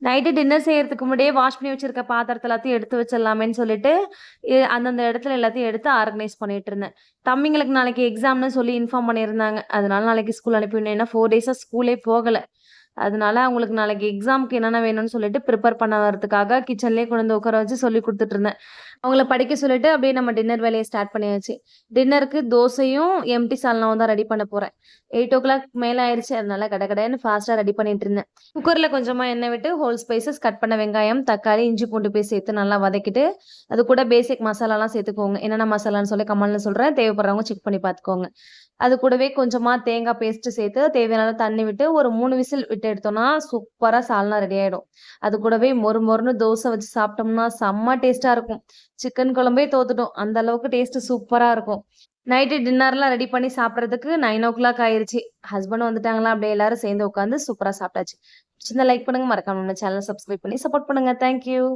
Night dinner செய்யறதுக்கு முன்னாடியே wash பண்ணி வச்சிருக்க பாத்திரத்த எல்லாத்தையும் எடுத்து வச்சிடலாமேன்னு சொல்லிட்டு, அந்தந்த இடத்துல எல்லாத்தையும் எடுத்து ஆர்கனைஸ் பண்ணிட்டு இருந்தேன். தம்பிங்களுக்கு நாளைக்கு எக்ஸாம்ன்னு சொல்லி இன்ஃபார்ம் பண்ணியிருந்தாங்க. அதனால நாளைக்கு ஸ்கூல் அனுப்பிவிடணும். ஏன்னா 4 டேஸா ஸ்கூலே போகல. அதனால அவங்களுக்கு நாளைக்கு எக்ஸாம்க்கு என்னென்ன வேணும்னு சொல்லிட்டு ப்ரிப்பேர் பண்ண வரதுக்காக கிச்சன்லேயே கொண்டு வந்து உட்கார வச்சு சொல்லிக் குடுத்துட்டு இருந்தேன். அவங்கள படிக்க சொல்லிட்டு அப்படியே நம்ம டின்னர் வேலைய ஸ்டார்ட் பண்ணியாச்சு. டின்னருக்கு தோசையும், எம்டி சால்னாவும் தான் ரெடி பண்ண போறேன். 8:00 மேல ஆயிருச்சு. அதனால கடகடன்னு ஃபாஸ்ட்டா ரெடி பண்ணிட்டு இருந்தேன். குக்கர்ல கொஞ்சமா எண்ணெய் விட்டு ஹோல் ஸ்பைசஸ், கட் பண்ண வெங்காயம், தக்காளி, இஞ்சி பூண்டு பேஸ்ட் சேர்த்து நல்லா வதக்கிட்டு, அது கூட பேசிக் மசாலாலாம் சேர்த்துக்கோங்க. என்னென்ன மசாலான்னு சொல்லி கமெண்ட்ல சொல்றேன். தேவைப்படுறவங்க செக் பண்ணி பார்த்துக்கோங்க. அது கூடவே கொஞ்சமா தேங்காய் பேஸ்ட் சேர்த்து தேவையான அளவு தண்ணி விட்டு ஒரு 3 விசில் விட்டு எடுத்தோம்னா சூப்பரா சால்னா ரெடி ஆயிடும். அது கூடவே மொறு மொறுன்னு தோசை வச்சு சாப்பிட்டோம்னா செம்ம டேஸ்ட்டா இருக்கும். சிக்கன் குழம்பே தோத்துட்டோம். அந்த அளவுக்கு டேஸ்ட் சூப்பரா இருக்கும். நைட்டு டின்னர்லாம் ரெடி பண்ணி சாப்பிடுறதுக்கு 9:00 ஆயிருச்சு. ஹஸ்பண்ட் வந்துட்டாங்களா, அப்படியே எல்லாரும் சேர்ந்து உட்காந்து சூப்பரா சாப்பிட்டாச்சு. பிடிச்சிருந்தா லைக் பண்ணுங்க. மறக்காம நம்ம சேனல் சப்ஸ்கிரைப் பண்ணி சப்போர்ட் பண்ணுங்க. Thank you.